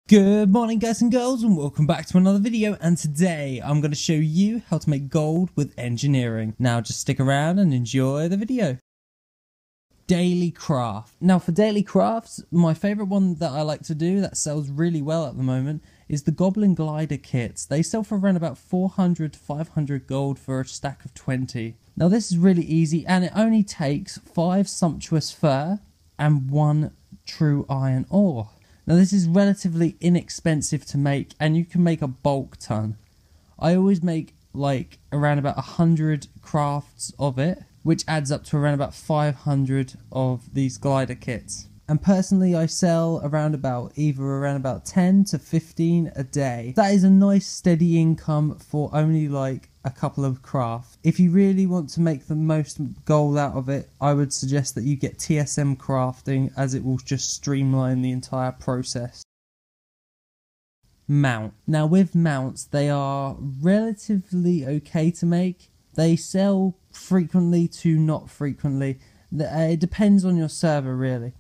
Good morning guys and girls, and welcome back to another video, and today I'm going to show you how to make gold with engineering. Now just stick around and enjoy the video. Daily craft. Now for daily crafts, my favourite one that I like to do that sells really well at the moment is the Goblin Glider kits. They sell for around about 400 to 500 gold for a stack of 20. Now this is really easy, and it only takes 5 sumptuous fur and 1 true iron ore. Now this is relatively inexpensive to make, and you can make a bulk ton. I always make like around about 100 crafts of it, which adds up to around about 500 of these glider kits. And personally I sell around about 10 to 15 a day. That is a nice steady income for only like a couple of crafts. If you really want to make the most gold out of it, I would suggest that you get TSM crafting, as it will just streamline the entire process. Mount. Now with mounts, they are relatively okay to make. They sell frequently to not frequently. It depends on your server really.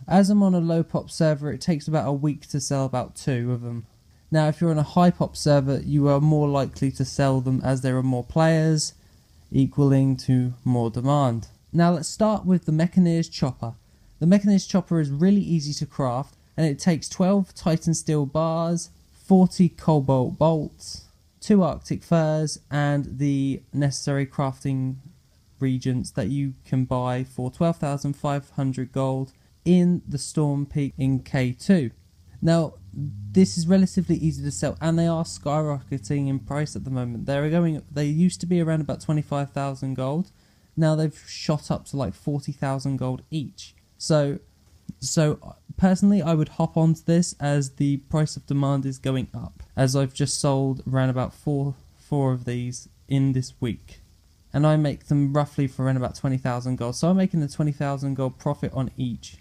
As I'm on a low pop server, it takes about a week to sell about 2 of them. Now if you're on a high pop server, you are more likely to sell them as there are more players, equaling to more demand. Now let's start with the Mechanized Chopper. The Mechanized Chopper is really easy to craft, and it takes 12 Titan Steel bars, 40 Cobalt bolts, 2 Arctic furs, and the necessary crafting reagents that you can buy for 12,500 gold in the Storm Peak in K2. Now this is relatively easy to sell, and they are skyrocketing in price at the moment. They used to be around about 25,000 gold. Now they've shot up to like 40,000 gold each. So personally I would hop onto this, as the price of demand is going up, as I've just sold around about four of these in this week, and I make them roughly for around about 20,000 gold. So I'm making the 20,000 gold profit on each.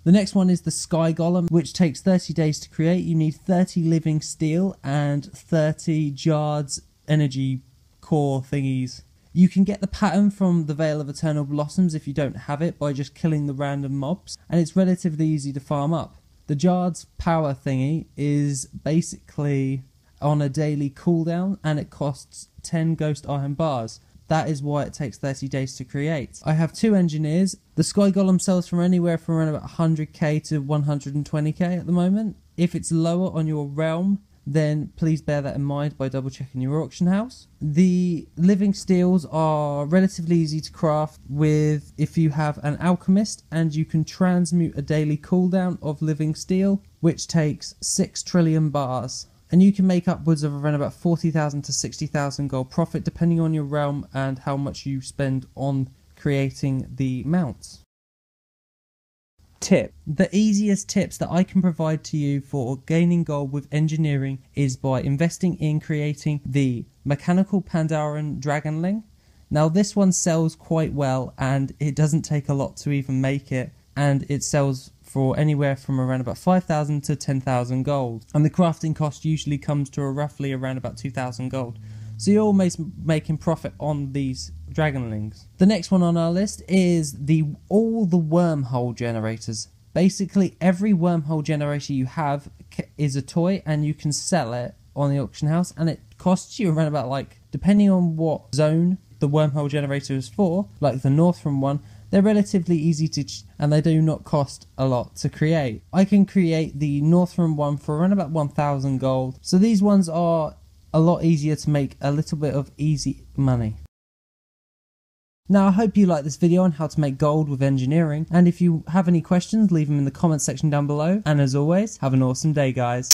The next one is the Sky Golem, which takes 30 days to create. You need 30 living steel and 30 Jards energy core thingies. You can get the pattern from the Veil of Eternal Blossoms if you don't have it, by just killing the random mobs, and it's relatively easy to farm up. The Jards power thingy is basically on a daily cooldown, and it costs 10 ghost iron bars. That is why it takes 30 days to create. I have 2 engineers. The Sky Golem sells from anywhere from around about 100k to 120k at the moment. If it's lower on your realm, then please bear that in mind by double checking your auction house. The living steels are relatively easy to craft with if you have an alchemist, and you can transmute a daily cooldown of living steel, which takes 6 trillion bars. And you can make upwards of around about 40,000 to 60,000 gold profit, depending on your realm and how much you spend on creating the mounts. Tip. The easiest tips that I can provide to you for gaining gold with engineering is by investing in creating the Mechanical Pandaren Dragonling. Now this one sells quite well, and it doesn't take a lot to even make it, and it sells for anywhere from around about 5,000 to 10,000 gold, and the crafting cost usually comes to roughly around about 2,000 gold. So you're almost making profit on these dragonlings. The next one on our list is all the wormhole generators. Basically every wormhole generator you have is a toy, and you can sell it on the auction house, and it costs you around about, like, depending on what zone the wormhole generator is for, like the Northern one, they're relatively easy to and they do not cost a lot to create. I can create the Northern one for around about 1,000 gold. So these ones are a lot easier to make a little bit of easy money. Now I hope you like this video on how to make gold with engineering, and if you have any questions, leave them in the comments section down below, and as always, have an awesome day guys.